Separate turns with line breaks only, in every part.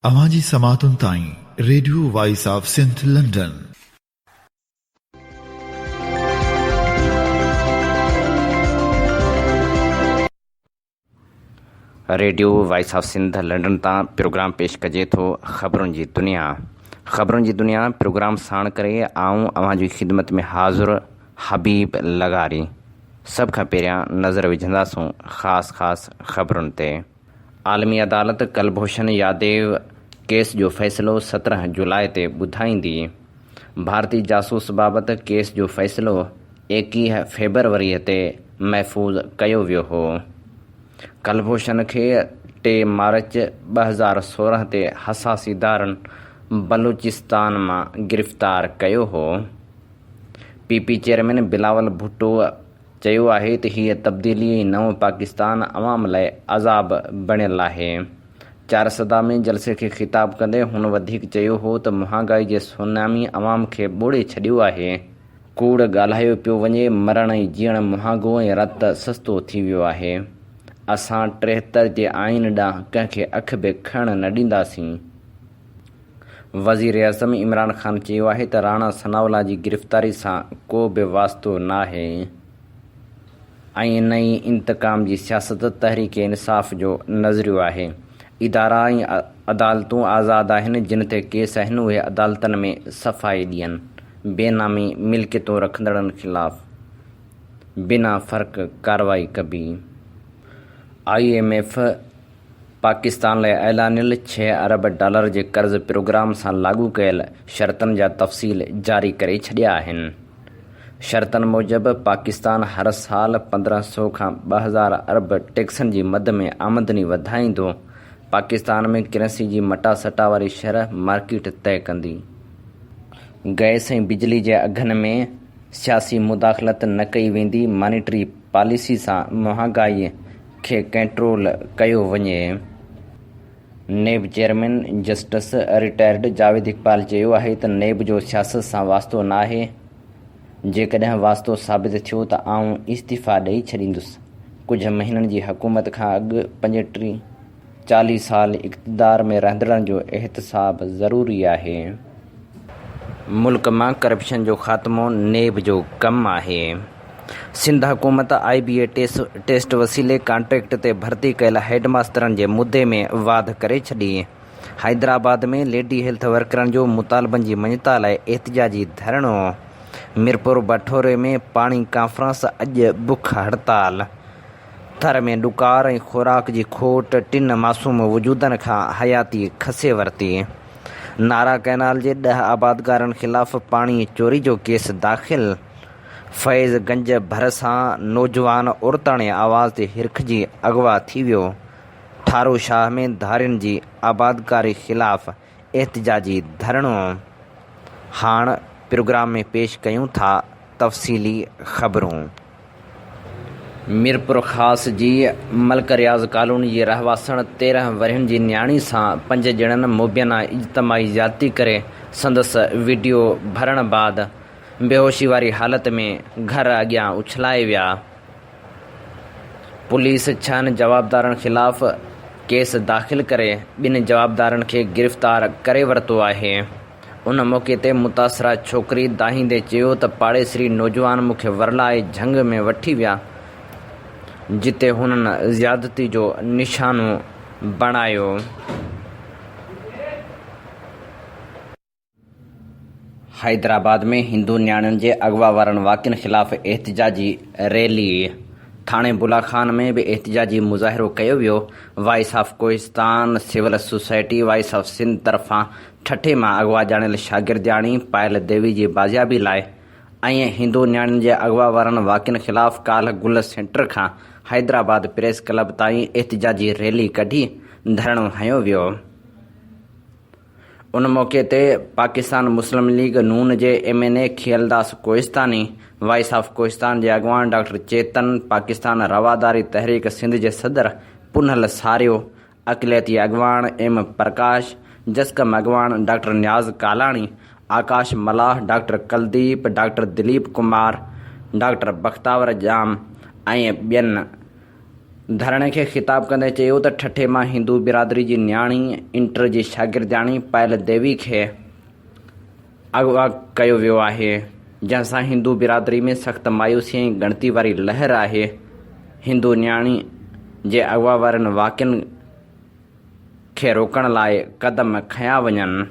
अवांजी समातुन ताईं radio voice of Sindh London.
Radio voice of Sindh London तां प्रोग्राम पेश कजे थो ख़बरुनि जी दुनिया प्रोग्राम साण करे आऊं अवांजी ख़िदमत में हाज़ुर हबीब लगारी। सभ खां पहिरियां नज़र विझंदासूं ख़ासि ख़बरुनि ते। आलमी अदालत कलभूषण यादव केस जो फ़ैसिलो 17 जुलाई ते ॿुधाईंदी। भारतीय जासूस बाबति केस जो फ़ैसिलो 21 फेबरवरीअ ते महफ़ूज़ कयो वियो हो। कलभूषण खे 3 मार्च 2016 ते हसासी धारनि बलूचिस्तान मां गिरफ़्तार कयो हो। पीपी चेयरमैन बिलावल भुट्टो चयो आहे त हीअ तब्दीली नओं पाकिस्तान अवाम लाइ अज़ाब बणियल आहे। 4 सदा में जलसे खे ख़िताब कंदे हुन वधीक चयो हो त महांगाई जे सुनामी अवाम खे ॿोड़े छॾियो आहे। कूड़ ॻाल्हायो पियो वञे, मरण ऐं जीअण महांगो ऐं रत सस्तो थी वियो आहे। असां 73 जे आइन ॾांहुं कंहिंखे अखि बि खणण न ॾींदासीं। वज़ीर आज़म इमरान ख़ान चयो आहे त राणा सनाउल्ला जी गिरफ़्तारी सां को बि वास्तो नाहे ऐं नई इंतकाम जी सियासत तहरीक इंसाफ़ जो नज़रियो आहे। इदारा ऐं अदालतूं आज़ादु आहिनि, जिन ते केस आहिनि उहे अदालतनि में सफ़ाई ॾियनि। बेनामी मिल्कियतूं रखंदड़नि ख़िलाफ़ बिना फ़र्क़ कार्रवाई कबी। IMF पाकिस्तान लाइ ऐलानियल $6 अरब जे कर्ज़ प्रोग्राम सां लागू कयल शर्तनि जा तफ़सील जारी करे छॾिया आहिनि। शर्तनि मूजिबि पाकिस्तान हर साल 1500 खां 2000 अरब टैक्सनि जी मद में आमदनी वधाईंदो। पाकिस्तान में करेंसी जी मटासटा वारी शरह मार्केट तय कंदी। गैस ऐं बिजली जे अघनि में सियासी मुदाख़लत न कई वेंदी। मॉनिटरी पॉलिसी सां महांगाई खे कंट्रोल कयो वञे। नेब chairman justice retired Javed Iqbal चयो आहे त नेब जो सियासत सां वास्तो नाहे। जेकॾहिं वास्तो साबित थियो त आउं इस्तीफ़ा ॾेई छॾींदुसि। कुझु महीननि जी हुकूमत खां अॻु 35-40 साल इक़्तिदार में रहंदड़नि जो एहतसाब ज़रूरी आहे। मुल्क मां करप्शन जो ख़ात्मो नेब जो कमु आहे। सिंध हुकूमत IBA टेस्ट वसीले कॉन्ट्रैक्ट ते भर्ती कयल हेड मास्तरनि जे मुदे में वाध करे छॾी। हैदराबाद में लेडी हेल्थ वर्करनि जो मुतालबनि जी मञता लाइ एहतिजाजी धरणो। मीरपुर बठोरे में पाणी कॉन्फ्रेंस, अॼु बुख हड़ताल। थर में ॾुकार ऐं ख़ुराक जी खोट 3 मासूम वजूदनि खां हयाती खसे वरिती। नारा कैनाल जे 10 आबादगारनि ख़िलाफ़ पाणी चोरी जो केस दाख़िल। फैज़गंज भरिसां नौजवान औरताणे आवाज़ ते हिरखिजी अगवा थी वियो। ठारो शाह में धारियुनि जी आबादकारी ख़िलाफ़ एहतिजाजी धरणो। हाणे प्रोग्राम में पेश कयूं था तफ़सीली ख़बरूं। मीरपुर ख़ास जी मलक रियाज़ कॉलोनी जी रहवासण 13 वरहनि जी न्याणी सां 5 ॼणनि मुबैना इज्तमाही ज़्यादती करे संदसि वीडियो भरण बाद बेहोशी वारी हालत में घर अॻियां उछलाए विया। पुलिस 6 जवाबदारनि ख़िलाफ़ केस दाख़िल करे 2 जवाबदारनि खे गिरफ़्तार करे वरितो आहे। उन मौक़े ते मुतासिरा छोकिरी दाहींदे चयो त पाड़ेसरी नौजवान मूंखे वरलाए झंग में वठी विया, जिते हुननि ज़्यादती जो निशानो बणायो। हैदराबाद में हिंदू न्याणियुनि जे अगवा वारनि वाक़िअनि ख़िलाफ़ एहतिजाजी रैली। थाणे बुलाखान में बि एहतिजाजी मुज़ाहिरो कयो वियो। Voice of Kohistan, civil society voice of Sindh तरफ़ां ठठे मां अगवा ॼाणियल शागिर्दियाणी पायल देवी जी बाज़ियाबी लाइ ऐं हिंदू न्याणियुनि जे अगवा वारनि वाक़िअनि ख़िलाफ़ काल्ह गुल सेंटर खां हैदराबाद प्रेस क्लब ताईं एहतिजाजी रैली कढी धरणो हंयो वियो। उन मौक़े ते पाकिस्तान मुस्लिम लीग नून जे MNA Khialdas Kohistani, voice of Kohistan जे अॻवान डॉक्टर चेतन, पाकिस्तान रवादारी तहरीक सिंध जे सदर पुनहल सारियो, अक़लियती अॻवान M प्रकाश, जसकम अॻवान doctor Niyaz Kalani, Akash Mallah, doctor Kuldeep, doctor Dilip Kumar, doctor Bakhtawar Jam ऐं ॿियनि धरणे खे ख़िताब कंदे चयो त ठठे मां हिंदू बिरादरी जी न्याणी इंटर जी शागिर्दियाणी पायल देवी खे अगवा कयो वियो आहे, जंहिंसां हिंदू बिरादरी में सख़्तु मायूसी ऐं ॻणती वारी लहर आहे। हिंदू न्याणी जे अगवा वारनि वाक़िअनि खे रोकण लाइ क़दम खंया वञनि,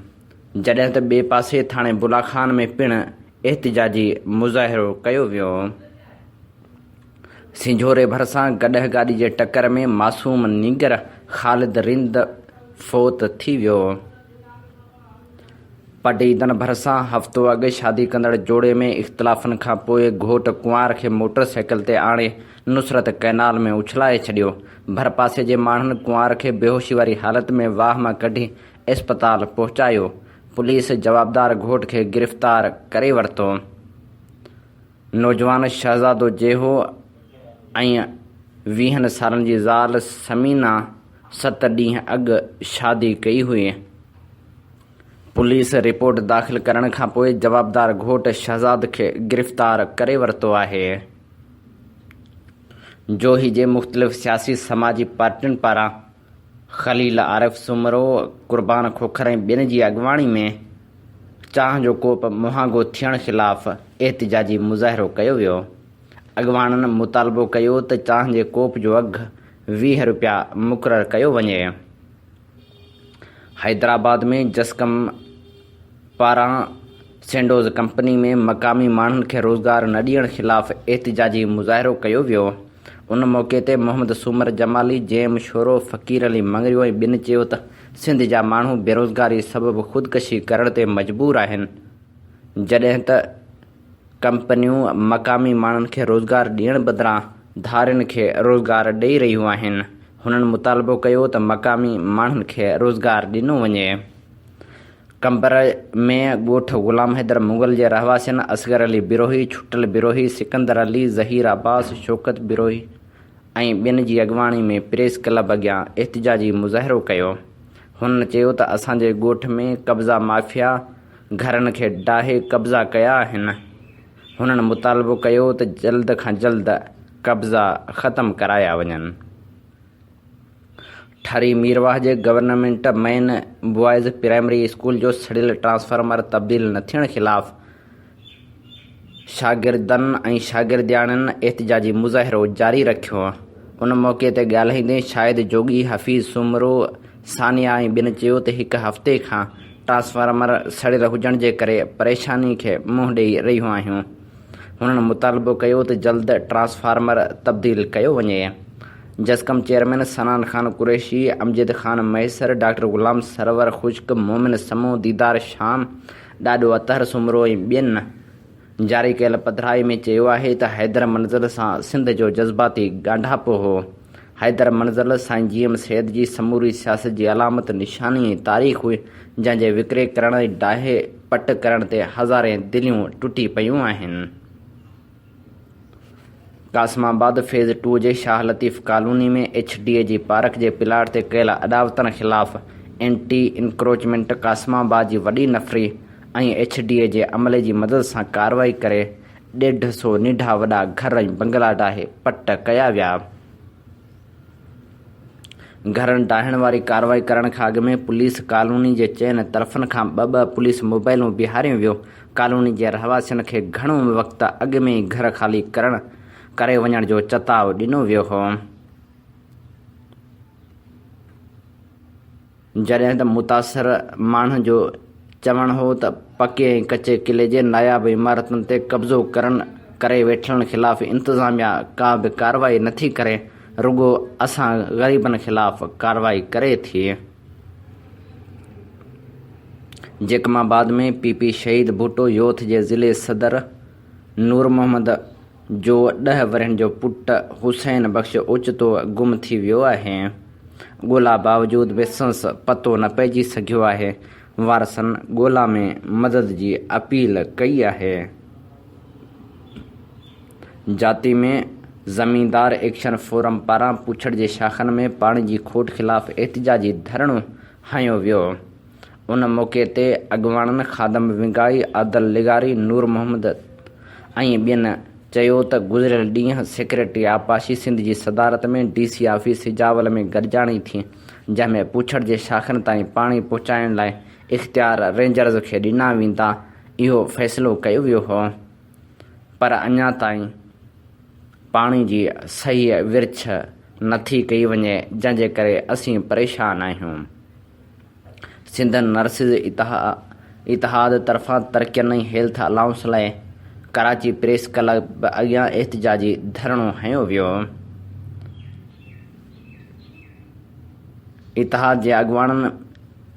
जॾहिं त ॿिए पासे थाणे बुलाखान में पिणु एहतिजाजी मुज़ाहिरो कयो वियो। सिंझोरे भरिसां गॾह गाॾी जे टकर में मासूम नीगर ख़ालिद रिंद फ़ौत थी वियो। पटीदन भरिसां हफ़्तो अॻु शादी कंदड़ जोड़े में इख़्तिलाफ़नि खां पोइ घोट कुंवार खे मोटरसाइकिल ते आणे नुसरत कैनाल में उछलाए छॾियो। भरपासे जे माण्हुनि कुंवार खे बेहोशी वारी हालत में वाह मां कढी अस्पताल पहुचायो। पुलिस जवाबदार घोट खे गिरफ़्तार करे वरितो। नौजवान शहज़ादो जेहो ऐं 20 सालनि जी ज़ाल समीना 7 ॾींहं अॻु शादी कई हुई। पुलिस रिपोर्ट दाख़िल करण खां पोइ जवाबदार घोट शहज़ाद खे गिरफ़्तार करे वरितो आहे। जोही जे मुख़्तलिफ़ सियासी समाजी पार्टियुनि पारां ख़लील आरिफ सुमरो, क़ुर्बान खोखर ऐं ॿियनि जी अॻुवाणी में चांहि जो कोप मुहांगो थियण ख़िलाफ़ एहतिजाजी मुज़ाहिरो कयो वियो। अॻुवाणनि मुतालबो कयो त चांहि जे कोप जो अघु 20 रुपया मुक़ररु कयो वञे। हैदराबाद में जस्कम पारां सेंडोज़ कंपनी में मक़ामी माण्हुनि खे रोज़गार न ॾियण ख़िलाफ़ एहतिजाजी मुज़ाहिरो कयो वियो। उन मौक़े ते मोहम्मद सूमर जमाली, जेम शोरो, फ़क़ीर अली मंगरियो ऐं ॿिनि चयो त सिंध जा माण्हू बेरोज़गारी सबबि ख़ुदकशी करण ते मजबूर आहिनि, जॾहिं त कंपनियूं मक़ामी माण्हुनि खे रोज़गार ॾियण बदिरां धारियुनि खे रोज़गार ॾेई रहियूं आहिनि। हुननि मुतालबो कयो त मक़ामी माण्हुनि खे रोज़गार ॾिनो वञे। कंबर में ॻोठ ग़ुलाम हैदर मुग़ल जे रहवासियुनि असगर अली बिरोही, छुटल बिरोही, सिकंदर अली, ज़हीर अब्बास, शौकत बिरोही ऐं ॿियनि जी अॻुवाणी में प्रेस क्लब अॻियां एहतिजाजी मुज़ाहिरो कयो। हुननि चयो त असांजे ॻोठ में कब्ज़ा माफ़िया घरनि खे डाहे कब्ज़ा कया आहिनि। हुननि मुतालबो कयो त जल्द खां जल्द कब्ज़ा ख़तमु कराया वञनि। ठरी मीरवाह जे government main boys primary school जो सड़ियल ट्रांसफार्मर तब्दील न थियण ख़िलाफ़ शागिर्दनि ऐं शागिर्दियाणियुनि एहतिजाजी मुज़ाहिरो जारी रखियो। उन मौक़े ते ॻाल्हाईंदे शाहिद जोगी, हफ़ीज़ सुमरो, सानिया ऐं ॿियनि चयो त हिकु हफ़्ते खां ट्रांसफार्मर सड़ियल हुजण जे करे परेशानी खे मुंहुं ॾेई रहियूं आहियूं। हुननि मुतालबो कयो त जल्द ट्रांसफार्मर तब्दील कयो वञे। जस्कम चेयरमैन सनान खान कुरैशी, अमजद खान मैसर, डॉक्टर ग़ुलाम सरवर खुश्क, मोमिन समो, दीदार शाम, ॾाॾो अतहर सुमरो ऐं ॿियनि जारी कयल पधिराई में चयो आहे त हैदर मंज़िल सां सिंध जो जज़्बाती ॻांढापो हो। हैदर मंज़िल साईं जीएम सैद जी समूरी सियासत जी अलामत निशानी ऐं तारीख़ हुई, जंहिंजे विकिरे करण ऐं डाहे पट करण ते हज़ारे दिलियूं टुटी पयूं आहिनि। कासिमाबाद फ़ेज़ 2 जे शाह लतीफ़ कॉलोनी में HDA जी पार्क जे प्लाट ते कयल अॾावतनि ख़िलाफ़ एंटी इंक्रोचमेंट कासिमाबाद जी वॾी नफ़री ऐं HDA जे अमले जी मदद सां कार्रवाई करे 150 निढा वॾा घर ऐं बंगला डाहे पट कया विया। घरनि डाहण वारी कार्रवाई करण खां अॻु में पुलिस कॉलोनी जे चइनि तरफ़नि खां ॿ पुलिस मोबाइलूं बीहारियूं वियो। कॉलोनी जे रहवासियुनि खे घणो वक़्तु अॻु में ई घर ख़ाली करे वञण जो चताव ॾिनो वियो हो, जॾहिं त मुतासिर माण्हुनि जो चवणु हो त पके ऐं कचे किले जे नायाब इमारतुनि ते कब्ज़ो करे वेठलनि ख़िलाफ़ इंतिज़ामिया का बि कार्रवाई नथी करे, रुॻो असां ग़रीबनि ख़िलाफ़ कार्रवाई करे थी। जेकमाबाद में PP शहीद भुट्टो यूथ जे ज़िले सदर नूर मोहम्मद जो 10 वरहनि जो पुटु हुसैन बख़्श ओचितो गुम थी वियो आहे। ॻोल्हा बावजूदि वेसंस पतो न पइजी सघियो आहे। वारसनि ॻोल्हा में मदद जी अपील कई आहे। जाती में ज़मींदार एक्शन फोरम पारां पुछड़ जे शाखनि में पाणी जी खोट ख़िलाफ़ एहतिजाजी धरणो हयो वियो। उन मौक़े ते अॻुवाणनि खादम विंगाई, आदल लिगारी, नूर मोहम्मद ऐं ॿियनि चयो त गुज़िरियल ॾींहुं सेक्रेटरी आपाशी सिंध जी सदारत में DC ऑफिस हिजावल में गॾिजाणी थी, जंहिंमें पुछड़ जे शाखनि ताईं पाणी पहुचाइण लाइ इख़्तियार रेंजर्स खे ॾिना वेंदा, इहो फ़ैसिलो कयो वियो हो। पर अञा ताईं पाणी जी सही विर्छ नथी कई वञे, जंहिंजे करे असीं परेशान आहियूं। सिंध नर्सिस इतिहाद तरफ़ां तरक़ियन हेल्थ अलाउंस लाइ कराची प्रेस क्लब अॻियां एहतिजाजी धरणो हंयो वियो। इतिहाद जे अॻुवाणनि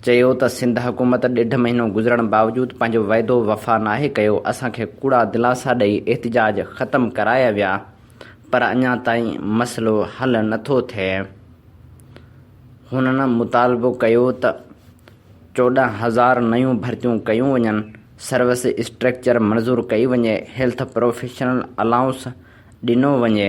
चयो त सिंध हुकूमत 1.5 महीनो गुज़रण बावजूदि पंहिंजो वाइदो वफ़ा नाहे कयो। असांखे कूड़ा दिलासा ॾेई एहतिजाज ख़तमु कराया विया, पर अञा ताईं मसइलो हल नथो थिए। हुननि मुतालबो कयो त 14,000 नयूं भर्तियूं कयूं वञनि, सर्विस स्ट्रक्चर मंज़ूर कई वञे, हेल्थ प्रोफेशनल अलाउंस ॾिनो वञे।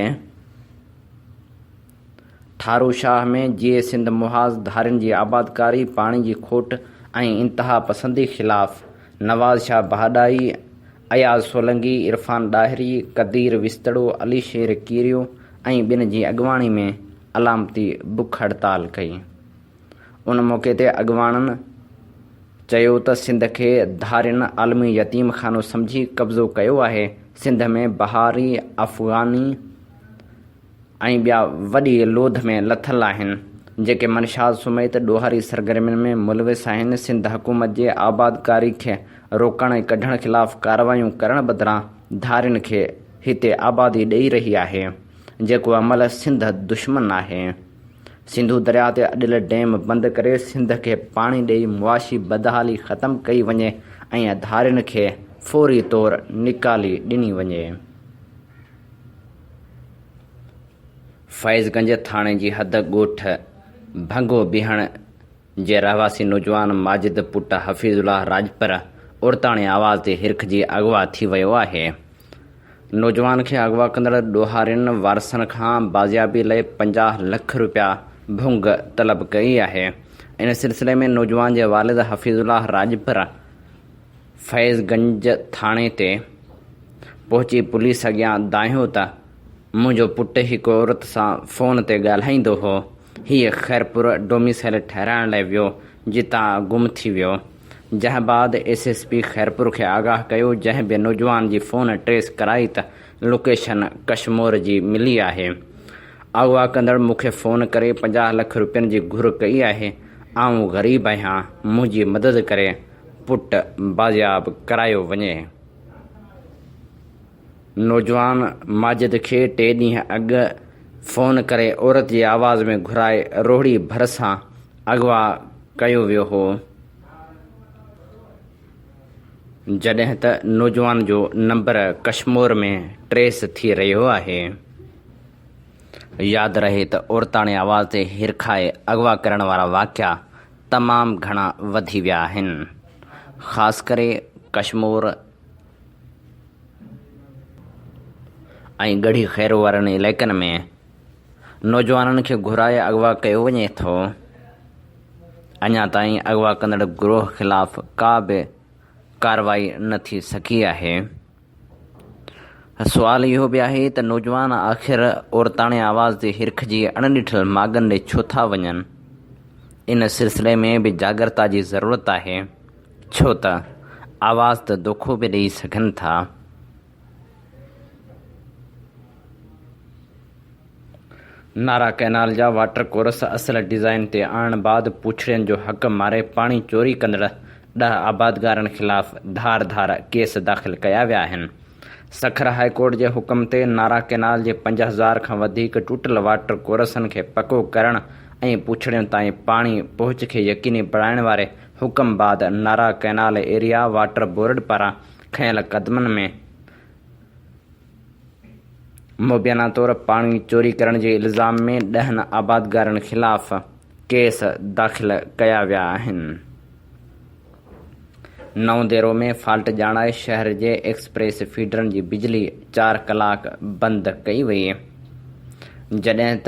ठारू शाह में जीए सिंध मुहाज़ धारियुनि जी आबादकारी, पाणी जी खोट ऐं इंतिहा पसंदी ख़िलाफ़ नवाज़ शाह बहाडाई, अयाज़ सोलंगी, इरफान ॾाहिरी, कदीर विस्तड़ो, अली शेर कीरियो ऐं ॿिनि जी अॻुवाणी में अलामती बुख हड़ताल कई। उन मौक़े ते अॻुवाणनि चयो त सिंध खे धारियुनि आलमी यतीम खानो सम्झी कब्ज़ो कयो आहे। सिंध में बहारी, अफ़गानी ऐं ॿिया वॾी लोध में लथल आहिनि, जेके मनशाद समेत ॾोहारी सरगर्मियुनि में मुलविस आहिनि। सिंध हुकूमत जे आबादकारी खे रोकण ऐं कढण ख़िलाफ़ कार्रवायूं करण बदिरां धारियुनि खे हिते आबादी ॾेई रही आहे, जेको अमल सिंध दुश्मन आहे। सिंधु दरिया ते अॾियल डैम बंदि करे सिंध खे पाणी ॾेई मुआशी बदहाली ख़तमु कई वञे ऐं धारियुनि खे फ़ौरी तौरु निकाली ॾिनी वञे। फैज़गंज थाणे जी हद ॻोठ भंगो बिहण जे रहवासी नौजवान माजिद पुट हफ़ीज़ुल्लाह राजपर औरताणे आवाज़ ते हिरखजी अगवा थी वियो आहे। नौजवान खे अगवा कंदड़ ॾोहारियुनि वारसनि खां बाज़ियाबी लाइ 50 लख रुपया भुंग तलब कई आहे। इन सिलसिले में नौजवान जे वालिद हफ़ीज़ुल्लाह राजपर फैज़गंज थाणे ते पहुची पुलिस अॻियां दाहियो त मुंहिंजो पुटु हिकु औरत सां फ़ोन ते ॻाल्हाईंदो हो। हीअ ख़ैरपुर डोमिसाइल ठहिराइण लाइ वियो, जितां गुम थी वियो। जंहिं बाद SSP ख़ैरपुर खे आगाह कयो, जंहिं बि नौजवान जी फ़ोन ट्रेस कराई त लोकेशन कशमोर जी मिली आहे। अगवा कंदड़ मूंखे फ़ोन करे 50 लख रुपयनि जी घुर कई आहे। आऊं ग़रीब आहियां, मुंहिंजी मदद करे पुटु बाज़ियाब करायो वञे। नौजवान माजिद खे 3 ॾींहं अॻु फ़ोन करे औरत जी आवाज़ में घुराए रोहड़ी भर सां अगवा कयो वियो हो, जॾहिं त नौजवान जो नंबर कशमोर में ट्रेस थी रहियो आहे। यादि रहे त औरताणे आवाज़ ते हिरखाए अगवा करण वारा वाक़िया तमामु घणा वधी विया आहिनि, ख़ासि करे कशमोर ऐं गढ़ी ख़ैर वारनि इलाइक़नि में नौजवाननि खे घुराए अगवा कयो वञे थो। अञा ताईं अगवा कंदड़ गिरोह ख़िलाफ़ का बि कार्रवाई न थी सघी आहे। सुवाल इहो बि आहे त नौजवान आख़िर औरताणे आवाज़ ते हिरखजी अणॾिठल माॻनि ॾे छो था वञनि। इन सिलसिले में बि जागरता जी ज़रूरत आहे, छो त आवाज़ त दोखो बि ॾेई सघनि था। नारा कैनाल जा वाटर कोरस असल डिज़ाइन ते आणण बाद पुछड़ियुनि जो हक़ मारे पाणी चोरी कंदड़ 10 आबादगारनि ख़िलाफ़ धार केस दाख़िल कया विया आहिनि। सखर हाईकोर्ट जे हुकम ते नारा कैनाल जे 5000 खां वधीक टूटल वाटर कोरसनि खे पको करण ऐं पुछड़ियुनि ताईं पाणी पहुच खे यकीनी बणाइण वारे हुकम बाद नारा कैनाल एरिया वाटर बोर्ड पारां खयल क़दमनि में मुबैना तौर पाणी चोरी करण जे इल्ज़ाम में 10 आबादगारनि ख़िलाफ़ केस दाख़िल कया विया आहिनि। नओं देरो में फॉल्ट ॼाणाए शहर जे एक्सप्रेस फीडरनि जी बिजली 4 कलाक बंदि कई वई, जॾहिं त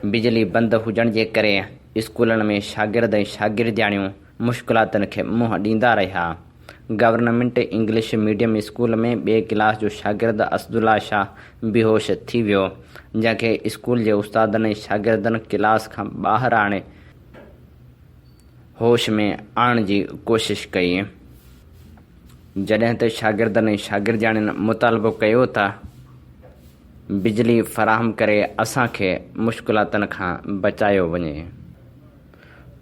बिजली बंदि हुजण जे करे स्कूलनि में शागिर्द ऐं शागिर्दियाणियूं मुश्किलातुनि खे मुंहुं ॾींदा रहिया। गवर्नमेंट इंग्लिश मीडियम स्कूल में ॿिए क्लास जो शागिर्द असदुल्ला शाह बेहोश थी वियो, जंहिंखे स्कूल जे उस्तादनि ऐं शागिर्दनि क्लास खां ॿाहिरि आणे होश में आणण जी कोशिश कई। जॾहिं त शागिर्दनि ऐं शागिर्दियाणियुनि मुतालबो कयो त बिजली फ़राहम करे असांखे मुश्किलातुनि खां बचायो वञे।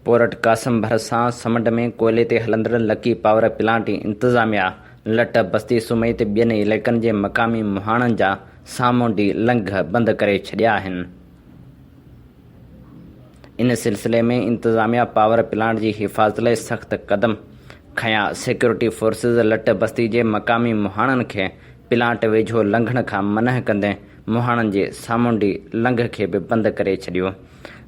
पोरट कासिम भरिसां समुंड में कोयले ते हलंदड़ लकी पावर प्लांट इंतिज़ामिया लट बस्ती समेत ॿियनि इलाइक़नि जे मक़ामी मुहाणनि जा सामूंडी लंघ बंदि करे छॾिया आहिनि। इन सिलसिले में इंतिज़ामिया पावर प्लांट जी हिफ़ाज़त लाइ सख़्त क़दम खयां। सिक्योरिटी फोर्सिस लट बस्ती जे मक़ामी मुहाणनि खे प्लांट वेझो लंघण खां मना कंदे मुहाणनि जे सामूंडी लंघ खे बि बंदि करे छॾियो।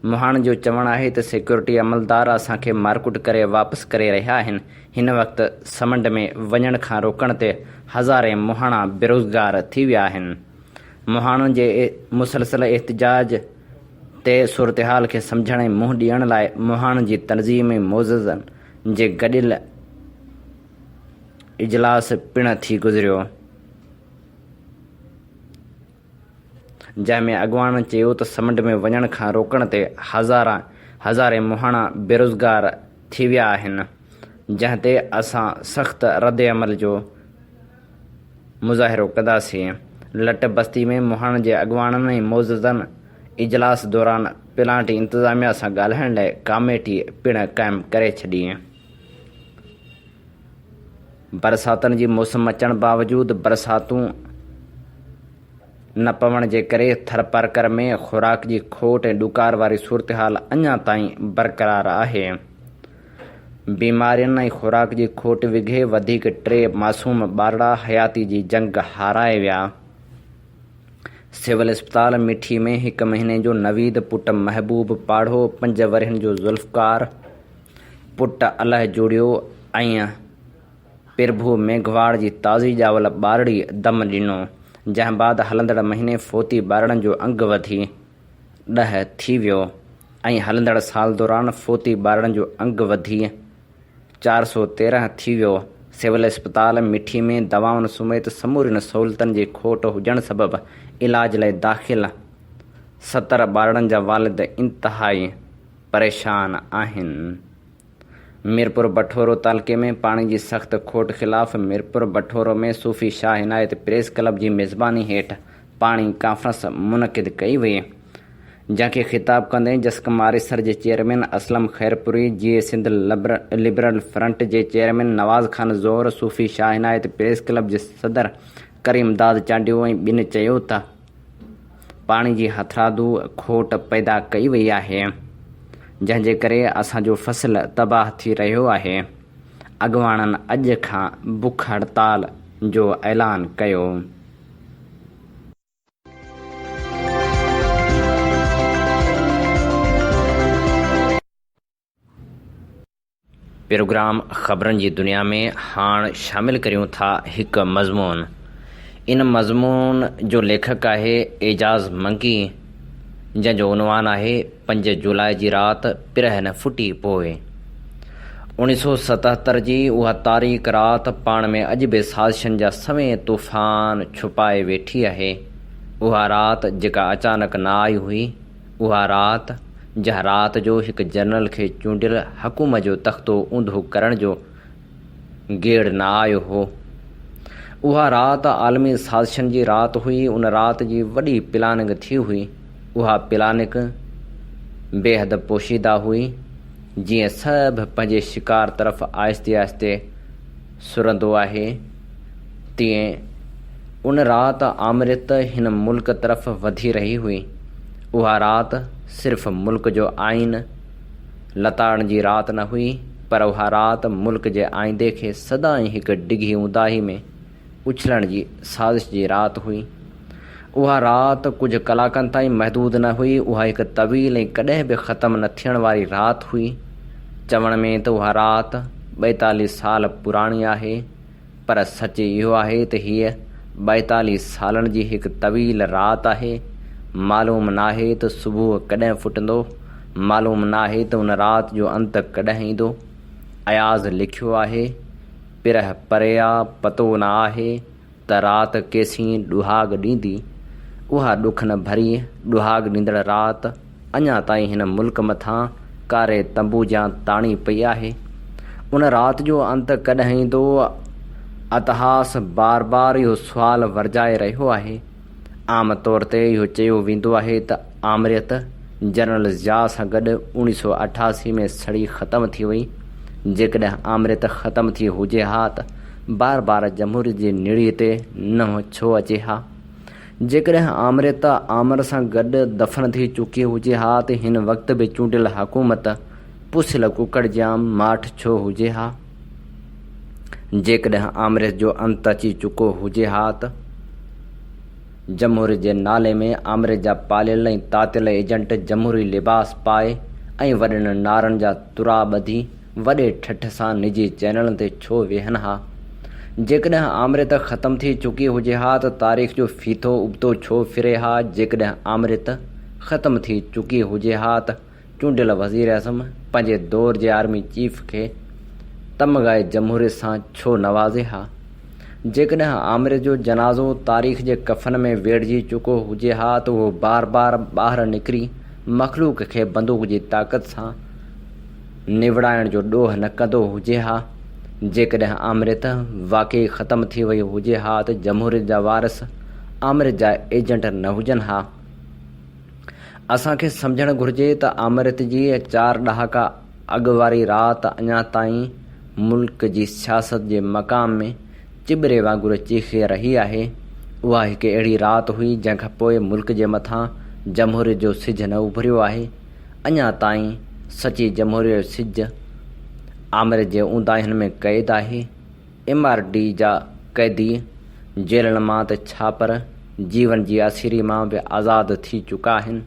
मुहाणनि जो चवणु आहे त सिक्योरिटी अमलदार असांखे मारकुट करे वापसि करे रहिया आहिनि। हिन वक़्तु समुंड में वञण खां रोकण ते हज़ारे मुहाणा बेरोज़गार थी विया आहिनि। मुहाणनि जे मुसलसल एहतिजाज ते सूरतहाल खे सम्झण ऐं मुंहुं ॾियण लाइ मुहाणनि जी तनज़ीम ऐं मोज़नि जे गॾियल इजलास पिणु थी गुज़रियो, जंहिंमें अॻुवाणनि चयो त समुंड में वञण खां रोकण ते हज़ारे मुहाणा बेरोज़गार थी विया आहिनि, जंहिं ते असां सख़्त रद्द अमल जो मुज़ाहिरो कंदासीं। लट बस्ती में मुहाणनि जे अॻुवाणनि ऐं मोज़नि इजलास दौरान प्लांट इंतिज़ामिया सां ॻाल्हाइण लाइ कमेटी पिणु क़ाइमु करे छॾी। बरसातनि जी मौसम अचण बावजूदु बरसातूं न पवण जे करे थरपारकर में खुराक जी खोट ऐं ॾुकार वारी सूरतहाल अञा ताईं बरक़रार आहे। बीमारियुनि ऐं खुराक जी खोट विघे वधीक 3 मासूम ॿारड़ा हयाती जी जंग हाराए विया। सिविल अस्पताल मिठी में 1 महीने जो नवीद पुटु महबूब पाढ़ो, 5 वरहनि जो ज़ुल्फ़कार पुटु अलाह जोड़ियो ऐं प्रभु मेघवाड़ जी ताज़ी ॼावल ॿारड़ी दम ॾिनो, जंहिं बाद हलंदड़ महीने फोती ॿारड़नि जो अंग वधी 10 थी वियो ऐं हलंदड़ साल दौरान फोती ॿारड़नि जो अंग वधी 413 थी वियो। सिविल अस्पताल मिठी में दवाउनि समेत समूरियुनि सहूलियतुनि जी खोट हुजण सबबि इलाज लाइ दाख़िल 70 ॿारड़नि जा वालिद इंतिहाई परेशान आहिनि। मीरपुर बठोरो तालुके में पाणी जी सख़्त खोट ख़िलाफ़ मीरपुर बठोरो में सूफ़ी शाह इनायत प्रेस क्लब जी मेज़बानी हेठि पाणी कॉन्फ्रेंस मुनक़िद कई वई, जंहिंखे ख़िताब कंदे जसकम आरिसर जे चेयरमैन असलम खैरपुरी, जीए सिंध लिबरल फ्रंट जे चेयरमैन नवाज़ खान ज़ोहर, सूफ़ी शाह इनायत प्रेस क्लब जे सदर करीम दाद चांडियो ऐं ॿिनि चयो त पाणी जी हथरादू खोट पैदा कई वई आहे, जंहिंजे करे असांजो फ़सुलु तबाह थी रहियो आहे। अॻुवाणनि अॼु खां बुख हड़ताल जो ऐलान कयो। प्रोग्राम ख़बरनि जी दुनिया में हाणे शामिल करियूं था हिकु मज़मून। इन मज़मून जो लेखक आहे एजाज़ मंकी, जंहिंजो उनवान आहे 5 जुलाई जी राति पिरह न फुटी पोइ। 1977 जी उहा तारीख़ राति पाण में अॼु बि साज़िशनि जा सवें तूफ़ान छुपाए वेठी आहे। उहा राति जेका अचानक न आई हुई, उहा राति जंहिं राति जो हिकु जनरल खे चूंडियल हुकूमत जो तख़्तो ऊंधो करण जो गेड़ न आयो हो। उहा राति आलमी साज़िशनि जी राति हुई। उन राति जी वॾी प्लानिंग थी हुई। उहा प्लानिंग बेहद पोशीदा हुई। जीअं सभु पंहिंजे शिकार तरफ़ आहिस्ते आहिस्ते सुरंदो आहे, तीअं उन राति आमरियत हिन मुल्क तरफ़ वधी रही हुई। उहा राति सिर्फ़ मुल्क जो आइन लताड़न जी राति न हुई, पर उहा राति मुल्क जे आईंदे खे सदाईं हिकु डिघी ऊंदाही में उछलण जी साज़िश जी राति हुई। उहा राति कुझु कलाकनि ताईं महदूद न हुई। उहा हिकु तवील ऐं कॾहिं बि ख़तमु न थियण वारी राति हुई। चवण में त उहा राति 42 साल पुराणी आहे, पर सच इहो आहे त हीअ 42 सालनि जी हिकु तवील राति आहे। मालूम नाहे त सुबुह कॾहिं फुटंदो, मालूम नाहे त उन राति जो अंत कॾहिं ईंदो। अयाज़ लिखियो आहे, पिरह परिया पतो न आहे त राति केसीं ॾुहाग ॾींदी। उहा ॾुख न भरी ॾुहाग ॾींदड़ राति अञा ताईं हिन मुल्क मथां कारे तंबू जा ताणी पई आहे। उन राति जो अंत कॾहिं ईंदो? इतिहास बार बार इहो सुवालु वरजाए रहियो आहे। आम तौर ते इहो चयो वेंदो आहे त आमरियत जनरल ज़िया सां गॾु 1988 में सड़ी ख़तमु थी वई। जेकॾहिं आमरियत ख़तमु थी हुजे हा त बार बार जमहूरियत जी निड़ीअ ते न छो अचे हा? जेकॾहिं आमरियत आमर सां गॾु दफ़न थी चुकी हुजे हा त हिन वक़्त बि चूंडियल हुकूमत पुसियल कुकड़ जाम माठ छो हुजे हा? जेकॾहिं आमरियत जो अंत अची चुको हुजे हा त जमहूरियत जे नाले में आमरियत जा पालियल ऐं तातियल एजेंट जमहूरी लिबास पाए ऐं वॾनि नारनि जा तुरा ॿधी वॾे ठठ सां निजी चैनलनि ते छो वेहनि हा? जेकॾहिं आमरियत ख़तमु थी चुकी हुजे हा त तारीख़ जो फीथो उबतो छो फिरे हा? जेकॾहिं आमरियत ख़तमु थी चुकी हुजे हा त चूंडियल वज़ीर आज़म पंहिंजे दौर जे आर्मी चीफ खे तमग़ाए जमहूरियत सां छो नवाज़े हा? जेकॾहिं आमरियत जो जनाज़ो तारीख़ जे कफ़न में वेड़िजी चुको हुजे हा त उहो बार बार ॿाहिरि निकिरी मख़लूक़ खे बंदूक जी ताक़त सां निवड़ाइण जो ॾोह न कंदो हुजे हा? जेकॾहिं आमरियत वाक़ई ख़तमु थी वई हुजे हा त जमहूरियत जा वारिस आमरियत जा एजेंट न हुजनि हा? असांखे सम्झणु घुरिजे त आमरियत जी 4 ॾहाका अॻु वारी राति अञा ताईं मुल्क जी सियासत जे मक़ाम में चिॿरे वांगुरु चीखे रही आहे। उहा हिकु अहिड़ी राति हुई जंहिंखां पोइ मुल्क जे मथां जमहूरियत जो सिज न उभरियो आहे। अञा ताईं सची जमहूरियत जो सिज आमरियत जे ऊंदाहियुनि में क़ैद आहे। MRD जा क़ैदी जेलनि मां त छा पर जीवन जी असीरी मां बि आज़ादु थी चुका आहिनि।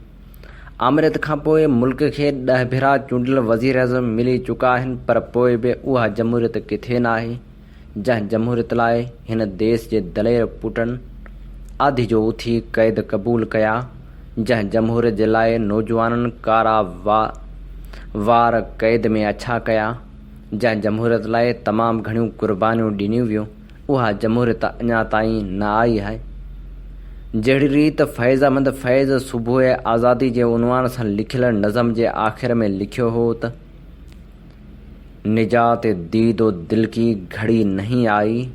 आमरियत खां पोइ मुल्क खे 10 भेरा चूंडियल वज़ीर आज़म मिली चुका आहिनि, पर पोइ बि उहा जमहूरियत किथे न आहे जंहिं जमहूरियत लाइ हिन देश जे दलेर पुटनि आधी जो उथी क़ैद क़बूल कया, जंहिं जमहूरियत जे लाइ नौजवाननि कारा वार क़ैद में अछा कया, जंहिं जमहूरियत लाइ तमामु घणियूं क़ुर्बानियूं ॾिनियूं वियूं, उहा जमहूरियत अञा ताईं न आई आहे। जहिड़ी रीति फ़ैज़ामंद फैज़ सुबुह आज़ादी जे उनवान सां लिखियल नज़म जे आख़िर में लिखियो हो त निजात दीदो दिल की घड़ी नहीं आई,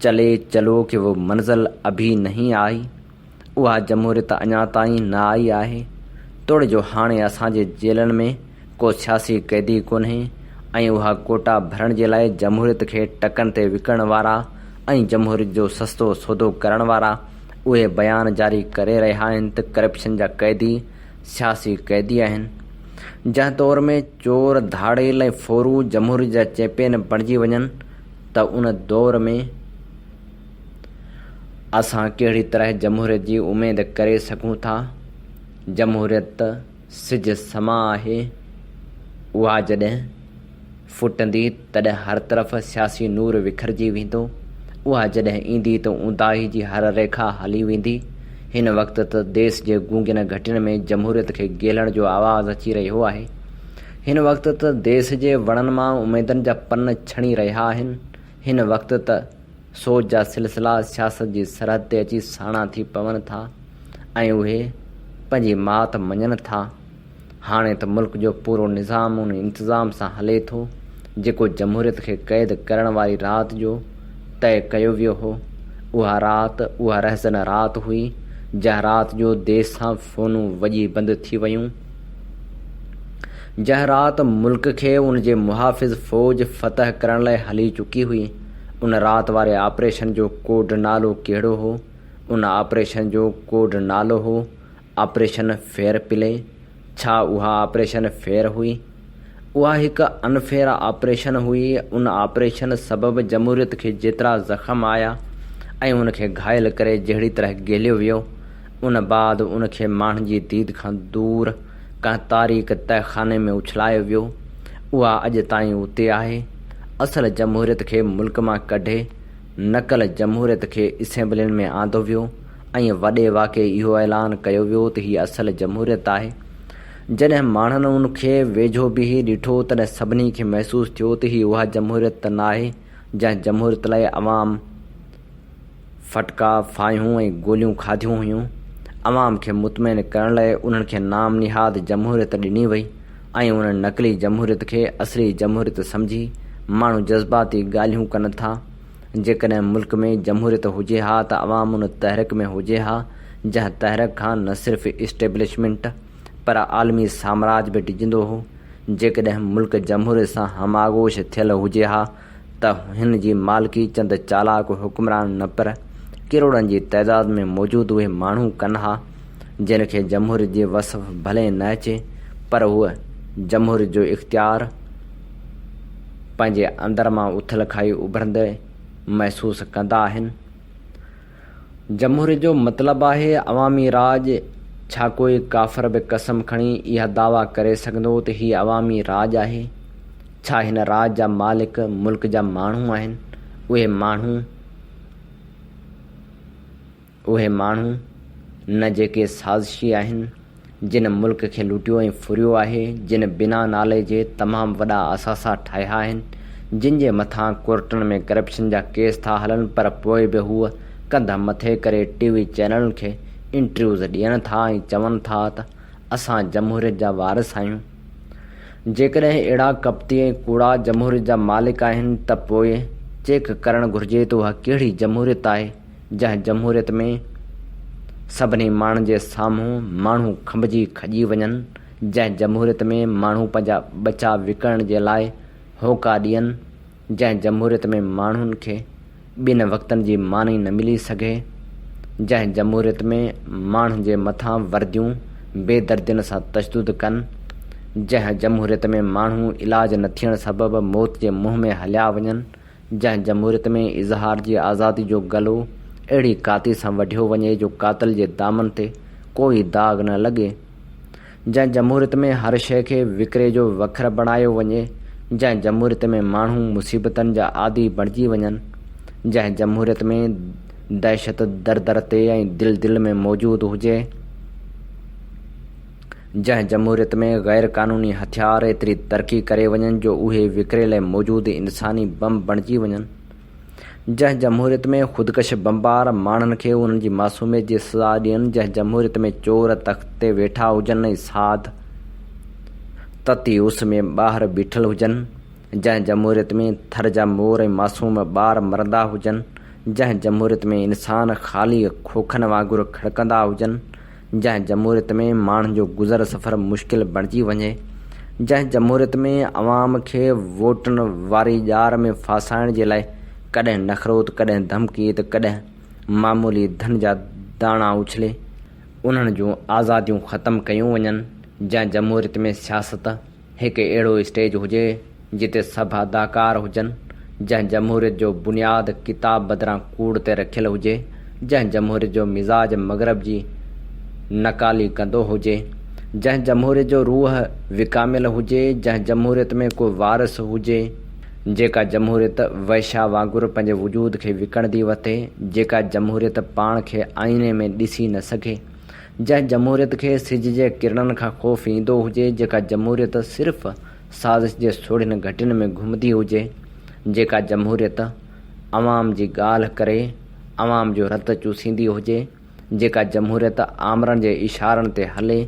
चले चलो कि वो मंज़िल अभी नहीं आई। उहा जमहूरियत अञा ताईं न आई आहे। तोड़ जो हाणे असांजे जेलनि में को सियासी क़ैदी कोन्हे ऐं उहा कोटा भरण जे लाइ जमहूरियत खे टकनि ते विकण वारा ऐं जमहूरियत जो सस्तो सौदो करण वारा उहे बयान जारी करे रहिया आहिनि त करप्शन जा क़ैदी सियासी क़ैदी आहिनि। जंहिं तौर में चोर धाड़ेल ऐं फोरू जमहूरियत जा चैंपियन बणिजी वञनि त उन दौर में असां कहिड़ी तरह जमहूरियत जी उमेद करे सघूं था? जमहूरियत सिज समा आहे। उहा जॾहिं फुटंदी तॾहिं हर तरफ़ सियासी नूर विखरजी वेंदो। उहा जॾहिं ईंदी त ऊंदाही जी हर रेखा हली वेंदी। हिन वक़्त त देश जे गूंगन घटियुनि में जमहूरियत खे गेलण जो आवाज़ु अची रहियो आहे। हिन वक़्त त देश जे वणनि मां उमेदनि जा पन छणी रहिया आहिनि। हिन वक़्त त सोच जा सिलसिला सियासत जी सरहद ते अची साणा थी पवनि था ऐं उहे पंहिंजी मात मञनि था। हाणे त मुल्क जो पूरो निज़ाम उन इंतिज़ाम सां हले थो जेको जमहूरियत खे क़ैद करण वारी राति जो तय कयो वियो हो। उहा राति उहा रहज़न राति हुई जंहिं राति जो देश सां फ़ोनूं वॼी बंदि थी वयूं, जंहिं राति मुल्क खे उन जे मुहाफ़िज़ फ़ौज फ़तह करण लाइ हली चुकी हुई। उन राति वारे ऑपरेशन जो कोड नालो कहिड़ो हो? उन ऑपरेशन जो कोड नालो हो ऑपरेशन फेयर प्ले। छा उहा ऑपरेशन फेयर हुई? उहा हिकु अनफेयर ऑपरेशन हुई। उन ऑपरेशन सबबि जमहूरियत खे जेतिरा ज़ख़्म आया ऐं उनखे घायल करे जहिड़ी तरह गेलियो वियो, उन बाद उनखे माण्हुनि जी दीद खां दूर कंहिं तारीख़ तहखाने में उछलायो वियो। उहा अॼु ताईं उते आहे। असल जमहूरियत खे मुल्क मां कढे नक़ल जमहूरियत खे असेंबलियुनि में आंदो वियो ऐं वॾे वाक़े इहो ऐलान कयो वियो त हीअ असल जमहूरियत आहे। जॾहिं माण्हुनि उनखे वेझो बीही ॾिठो तॾहिं सभिनी खे महसूसु थियो त हीअ उहा जमहूरियत न आहे। जंहिं जमहूरियत लाइ अवाम फटका फायूं ऐं गोलियूं खाधियूं हुयूं। अवाम खे मुतमइन करण लाइ उन्हनि खे नाम निहाद जमहूरियत ॾिनी वई ऐं उन्हनि नकली जमहूरियत खे असली जमहूरियत सम्झी माण्हू जज़्बाती ॻाल्हियूं कनि था। जेकॾहिं मुल्क में जमहूरियत हुजे हा त अवाम उन तहरीक में हुजे हा जंहिं तहरीक खां न सिर्फ़ इस्टेब्लिशमेंट पर आलमी साम्राज बि डिॼंदो हो। जेकॾहिं मुल्क जमहूरियत सां हमागोश थियल हुजे हा त हिन जी मालिकी चंद चालाक हुक्मरान न पर किरोड़नि जी तइदाद में मौजूदु उहे माण्हू कनि हा जिन खे जमहूरियत जी वसफ़ भले न अचे पर उहे जमहूरियत जो इख़्तियार पंहिंजे अंदर मां उथल खाई उभरंदे महसूसु कंदा आहिनि। जमहूरियत जो मतिलबु आहे अवामी राज। छा कोई काफ़िर बि कसम खणी इहा दावा करे सघंदो त हीउ अवामी राज आहे? छा हिन राज जा मालिक मुल्क जा माण्हू आहिनि? उहे माण्हू न जेके साज़िशी आहिनि, जिन मुल्क खे लुटियो ऐं फुरियो आहे, जिन बिना नाले जे तमामु वॾा असासा ठाहिया आहिनि, जिन जे मथां कोर्टनि में करप्शन जा केस था हलनि पर पोइ बि हूअ कंधा मथे करे टीवी चैनलनि खे इंटरव्यूज़ ॾियनि था ऐं चवनि था त असां जमहूरियत जा वारिस आहियूं। जेकॾहिं अहिड़ा कपती ऐं कूड़ा जमहूरियत जा मालिक आहिनि त पोइ चेक करणु घुरिजे त उहा कहिड़ी जमहूरियत आहे जंहिं जमहूरियत में सभिनी माण्हुनि जे साम्हूं माण्हू खंभिजी खॼी वञनि, जंहिं जमहूरियत में माण्हू पंहिंजा बचा विकिणण जे लाइ होका ॾियनि, जंहिं जमहूरियत में माण्हुनि खे ॿिनि वक़्तनि जी मानी न मिली सघे, जंहिं जमहूरियत में माण्हुनि जे मथां वर्दियूं बेदर्दियुनि सां तशदुद कनि, जंहिं जमहूरियत में माण्हू इलाज न थियण सबबि मौत जे मुंहं में हलिया वञनि, जंहिं जमहूरियत में इज़हार जी आज़ादी जो गलो अहिड़ी काती सां वढियो वञे जो कातिल जे दामन ते कोई दाग़ न लॻे, जंहिं जमहूरियत में हर शइ खे विकिरे जो वखर बणायो वञे, जंहिं जमहूरियत में माण्हू मुसीबतनि जा आदी बणिजी वञनि, जंहिं जमहूरियत में दहशत दर दर ते ऐं दिल दिल में मौजूदु हुजे, जंहिं जमहूरियत में गैर क़ानूनी हथियार एतिरी तरक़ी करे वञनि जो उहे विकिरे लाइ मौजूदु इंसानी बम बणिजी वञनि, जंहिं जमहूरियत में ख़ुदकश बमबार माण्हुनि खे उन्हनि जी मासूमियत जी सज़ा ॾियनि, जंहिं जमहूरियत में चोर तख़्त ते वेठा हुजनि ऐं साध तती उस में ॿाहिरि बीठल हुजनि, जंहिं जमहूरियत में थर जा मोर ऐं मासूम ॿार मरंदा हुजनि, जंहिं जमहूरियत में इंसान ख़ाली खोखनि वांगुरु खड़कंदा हुजनि, जंहिं जमहूरियत में माण्हुनि जो गुज़र सफ़र मुश्किल बणिजी वञे, जंहिं जमहूरियत में अवाम खे वोटनि वारी ॼार में फासाइण जे लाइ कॾहिं नख़रो त कॾहिं धमकी त कॾहिं मामूली धन जा दाणा उछले उन्हनि जूं आज़ादियूं ख़तमु कयूं वञनि, जंहिं जमहूरियत में सियासत हिकु अहिड़ो स्टेज हुजे जिते सभु अदाकार हुजनि, जंहिं जमहूरियत जो बुनियादु किताब बदिरां कूड़ ते रखियल हुजे, जंहिं जमहूरियत जो मिज़ाज मग़रब जी नकाली कंदो हुजे, जंहिं जमहूरियत जो रूह विकामियल हुजे, जंहिं जमहूरियत में को वारिस हुजे, जेका जमहूरियत वैश्या वांगुरु पंहिंजे वजूद खे विकिणंदी वठे, जेका जमहूरियत पाण खे आईने में ॾिसी न सघे, जंहिं जमहूरियत खे सिज जे किरणनि खां ख़ौफ़ ईंदो हुजे, जेका जमहूरियत सिर्फ़ साज़िश जे सोढ़िन घटियुनि में घुमंदी हुजे, जेका जमहूरियत अवाम जी ॻाल्हि करे अवाम जो रत चूसींदी हुजे, जेका जमहूरियत आमरनि जे इशारनि ते हले,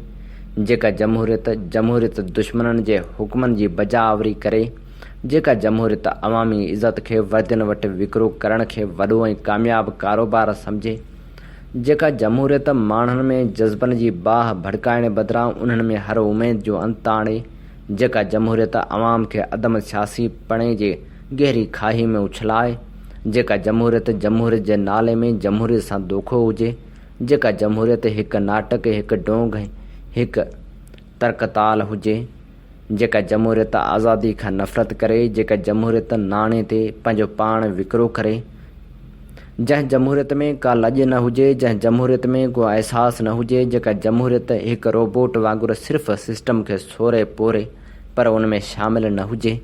जेका जमहूरियत दुश्मननि जे हुक्मनि जी बजावरी करे, जेका जमहूरियत अवामी इज़त खे वर्दियुनि वटि विकिरो करण खे वॾो ऐं कामयाबु कारोबार सम्झे, जेका जमहूरियत माण्हुनि में जज़्बनि जी बाहि भड़काइण बदिरां उन्हनि में हर उमेद जो अंतु आणे, जेका जमहूरियत अवाम खे अदम सियासी पणे जे गहरी खाई में उछलाए, जेका जमहूरियत जे नाले में जमहूरियत सां दोखो हुजे, जेका जमहूरियत हिकु नाटक हिकु ढोंग हिकु तर्कताल हुजे, जेका जमहूरियत आज़ादी खां नफ़रत करे, जेका जमहूरियत नाणे ते पंहिंजो पाण विकिरो करे, जंहिं जमहूरियत में का लॼ न हुजे, जंहिं जमहूरियत में को अहसासु न हुजे, जेका जमहूरियत हिकु रोबोट वांगुरु सिर्फ़ु सिस्टम खे सोरे पोरे पर उन में शामिल न हुजे,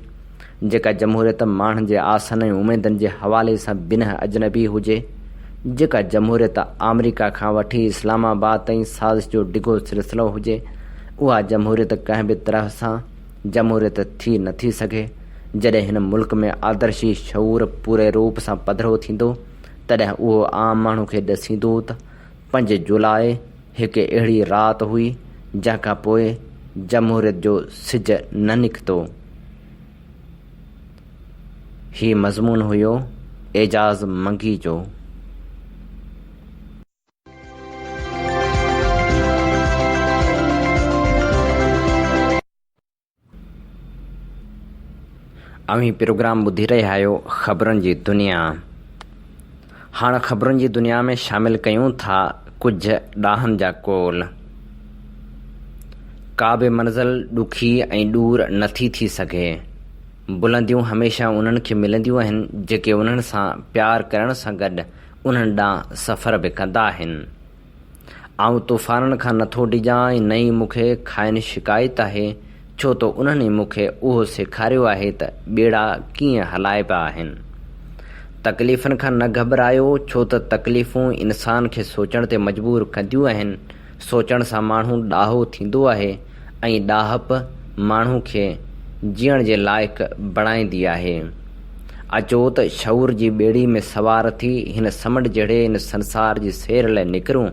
जेका जमहूरियत माण्हुनि जे आसन ऐं उमेदनि जे हवाले सां बिना अजनबी हुजे, जेका जमहूरियत अमरीका खां वठी इस्लामाबाद ताईं साज़िश जो डिघो सिलसिलो हुजे, उहा जमहूरियत कंहिं बि तरह सां जमहूरियत थी नथी सघे। जॾहिं हिन मुल्क में आदर्शी शऊर पूरे रूप सां पधिरो थींदो तॾहिं उहो आम माण्हू खे ॾसींदो त 5 जुलाई हिकु अहिड़ी राति हुई जंहिंखां पोइ जमहूरियत जो सिज न निकितो। ही मज़मून हुयो एजाज़ मंगी जो। अवी प्रोग्राम ॿुधी रहिया आहियो ख़बरुनि जी दुनिया। हाणे ख़बरुनि जी दुनिया में शामिल कयूं था कुझु ॾाहनि जा कोल। का बि मंज़िल ॾुखी ऐं दूर नथी थी सघे। बुलंदियूं हमेशह उन्हनि खे मिलंदियूं आहिनि जेके उन्हनि सां प्यार करण सां गॾु उन्हनि ॾांहुं सफ़र बि कंदा आहिनि। आउं तूफ़ाननि खां नथो डिॼां ऐं न ई मूंखे खाइनि शिकायत आहे, छो त उन्हनि मूंखे उहो सेखारियो आहे त ॿेड़ा कीअं हलाइबा आहिनि। तकलीफ़ुनि खां न घबरायो, छो त तकलीफ़ूं इंसान खे सोचण ते मजबूर कंदियूं आहिनि। सोचण सां माण्हू ॾाहो थींदो आहे ऐं ॾाहप माण्हू खे जीअण जे लाइक़ु बणाईंदी आहे। अचो त शऊर जी ॿेड़ी में सवार थी हिन समुंड जहिड़े हिन संसार जी सैर लाइ निकिरूं,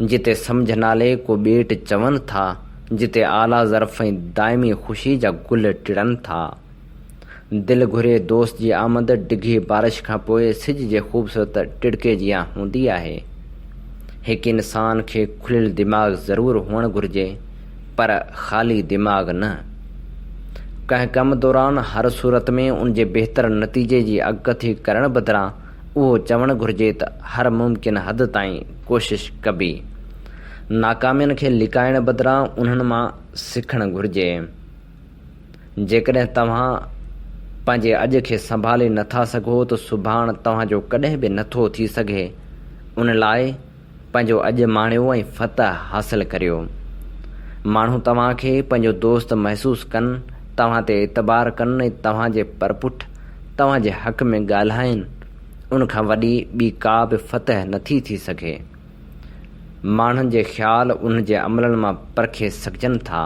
जिते सम्झ नाले को ॿेट चवनि था, जिते आला ज़र्फ़ ऐं दाइमी ख़ुशी जा गुल टिड़नि था। दिलि घुरे दोस्त जी आमद डिघी बारिश खां पोइ सिज जे ख़ूबसूरत टिड़के जियां हूंदी आहे। हिकु इंसान खे खुलियल दिमाग़ ज़रूरु हुअणु घुरिजे, पर ख़ाली दिमाग़ न। कंहिं कम दौरान हर सूरत में उन जे बहितर नतीजे जी अॻकथी करण बदिरां उहो चवणु घुरिजे त हर मुमकिन हद ताईं कोशिश कबी। नाकामियुनि खे लिकाइण बदिरां उन्हनि मां सिखणु घुरिजे। जेकॾहिं तव्हां पंहिंजे अॼु खे संभाले नथा सघो त सुभाणे तव्हांजो कॾहिं बि नथो थी सघे। उन लाइ पंहिंजो अॼु माणियो ऐं फ़तह हासिलु करियो। माण्हू तव्हांखे पंहिंजो दोस्त महसूसु कनि, तव्हां ते एतबार कनि ऐं तव्हांजे परपुठ तव्हांजे हक़ में ॻाल्हाइनि, उनखां वॾी ॿी का बि फ़तह नथी थी सघे। माण्हुनि जे ख़्याल उन जे अमलनि मां परखे सघजनि था।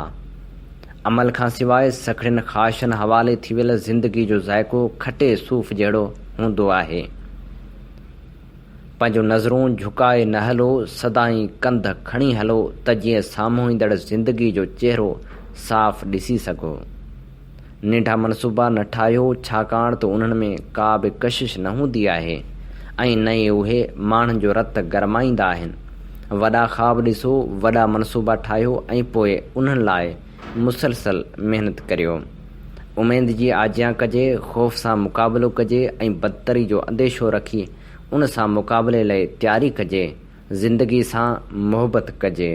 अमल खां सवाइ सखड़ियुनि ख़्वाहिशनि हवाले थी वियल ज़िंदगी जो ज़ाइक़ो खटे सूफ़ जहिड़ो हूंदो आहे। पंहिंजो नज़रूं झुकाए न हलो, सदाईं कंध खणी हलो त जीअं साम्हूं ईंदड़ ज़िंदगी जो चहिरो साफ़ ॾिसी सघो। नंढा मनसूबा न ठाहियो, छाकाणि त उन्हनि में का बि कशिश न हूंदी आहे ऐं न ई उहे माण्हुनि जो रत गरमाईंदा आहिनि। वॾा ख़्वाब ॾिसो, वॾा मनसूबा ठाहियो ऐं पोइ उन्हनि लाइ मुसलसल महिनत करियो। उमेद जी आजियां कजे, ख़ौफ़ सां मुक़ाबिलो कजे ऐं बदतरी जो अंदेशो रखी उन सां मुक़ाबले लाइ तयारी कजे। ज़िंदगी सां मुहबत कजे।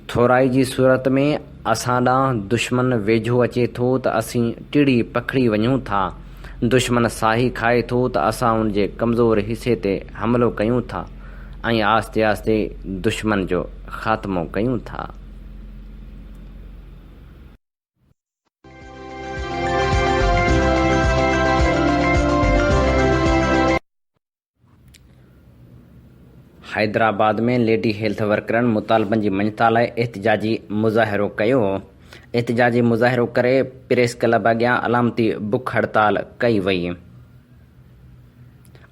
थोराई जी सूरत में असां ॾांहुं दुश्मन वेझो अचे थो त असीं टिड़ी पखड़ी वञूं था। दुश्मन साही खाए थो त असां उन जे कमज़ोर हिसे ते हमिलो कयूं था ऐं आस्ते आस्ते दुश्मन जो ख़ात्मो कयूं था। हैदराबाद में लेडी हेल्थ वर्करनि मुतालबनि जी मञता लाइ एहतिजाजी मुज़ाहिरो कयो। एहतिजाजी मुज़ाहिरो करे प्रेस क्लब अॻियां अलामती बुख हड़ताल कई वई।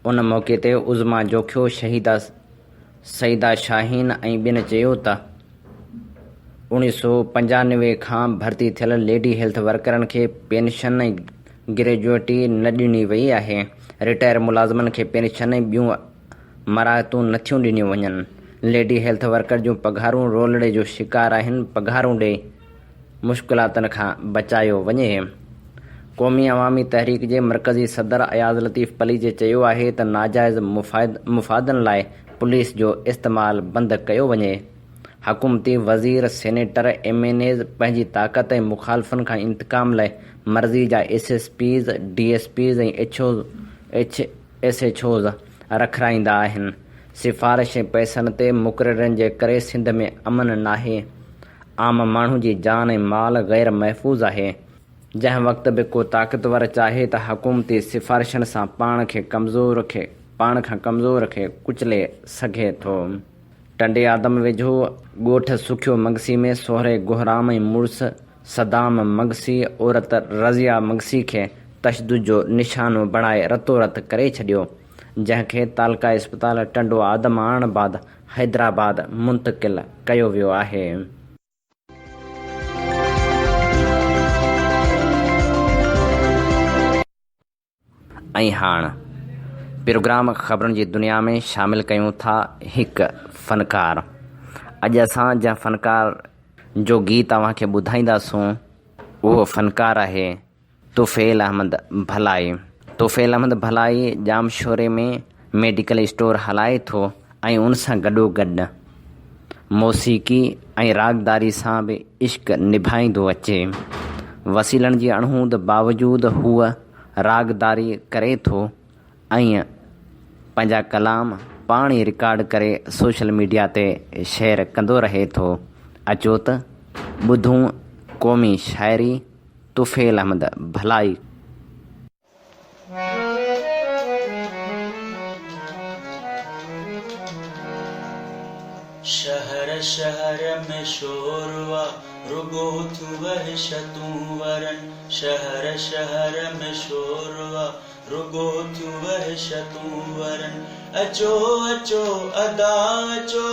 उन मौक़े ते उज़मा जोखियो, शहीदा सईदा शाहीन ऐं ॿियनि चयो त 1995 खां भर्ती थियल लेडी हेल्थ वर्करनि खे पेंशन ऐं ग्रेजुएटी न ॾिनी वई आहे। रिटायर मुलाज़िमनि खे पेंशन ऐं ॿियूं मराहतूं नथियूं ॾिनियूं वञनि। लेडी हेल्थ वर्कर जूं पघारूं रोलड़े जो शिकार आहिनि। पघारूं ॾे मुश्किलातुनि खां बचायो वञे। क़ौमी अवामी तहरीक जे मरकज़ी सदर अयाज़ लतीफ़ पलीजे चयो आहे त नाजाइज़ मुफ़ादनि लाइ पुलिस जो इस्तेमालु बंदि कयो वञे। हुकूमती वज़ीर, सेनेटर, MNAs पंहिंजी ताक़त ऐं मुख़ालिफ़ुनि खां इंतकाम लाइ मर्ज़ी जा SSPs, DSPs ऐं SHOs रखाईंदा आहिनि। सिफ़ारिश ऐं पैसनि ते मुक़ररनि जे करे सिंध में अमन नाहे। आम माण्हू जी जान ऐं माल ग़ैर महफ़ूज़ आहे। जंहिं वक़्त बि को ताक़तवर चाहे त हुकूमती सिफ़ारिशनि सां पाण खां कमज़ोर खे कुचले सघे थो। टंडे आदम वेझो ॻोठ सुखियो मगसी में सोहरे गुहराम ऐं मुड़ुस सदाम मगसी औरत रज़िया मगसी खे तशदुद जो निशानो बणाए रतोरत करे छॾियो, जंहिंखे तालका इस्पताल टंडो आदमानबाद हैदराबाद मुंतक़िल कयो वियो आहे। ऐं हाणे प्रोग्राम ख़बरुनि जी दुनिया में शामिल कयूं था हिकु फ़नकार। अॼु असां जंहिं फ़नकार जो गीत तव्हांखे ॿुधाईंदासूं उहो फ़नकार आहे तुफ़ैल अहमद भलाई। तुफ़ैल अहमद भलाई जामशोरे में मेडिकल स्टोर हलाए थो ऐं उन सां गॾोगॾु मौसीक़ी ऐं रागदारी सां बि इश्क निभाईंदो अचे। वसीलनि जी अणहूंद बावजूदु हूअ रागदारी करे थो ऐं पंहिंजा कलाम पाण ई रिकॉर्ड करे सोशल मीडिया ते शेयर कंदो रहे थो। अचो त ॿुधूं क़ौमी शाइरी तुफ़ैल अहमद भलाई।
शहर शहर में शोरवा रुगो थू वहशतूं वरन, शहर शहर में शोरवा रुगो थू वहशतूं वरन। अचो अचो अदा अचो,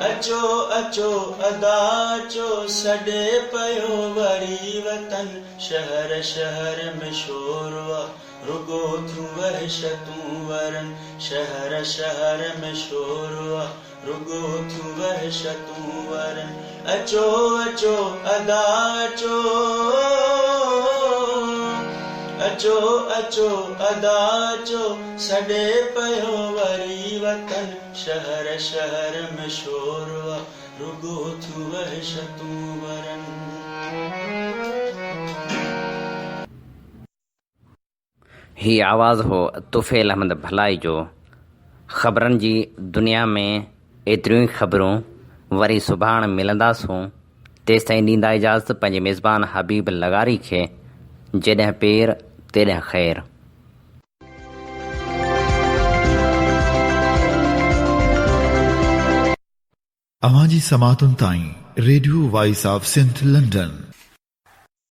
अचो अचो अदा अचो, सॾे पयो वरी वतन। शहर शहर में शोरवा रुगो थू वहशतूं वरन, शहर शहर में शोरवा रुगो थू वहशतूं वरन। अचो अचो अदा अचो, अचो अचो अदा अचो, सॾे पयो वरी वतन। शहर शहर में शोरवा रुगो थू वहशतूं वरन।
ही आवाज़ हो तुफ़ैल अहमद भलाई जो। ख़बरनि जी दुनिया में एतिरियूं ई ख़बरूं वरी सुभाणे मिलंदासूं। तेसिताईं ॾींदा इजाज़त पंहिंजे मेज़बान हबीब लगारी खे। जॾहिं पेर तेॾहिं ख़ैर।
अवां जी समातुनि ताईं radio voice of Sindh London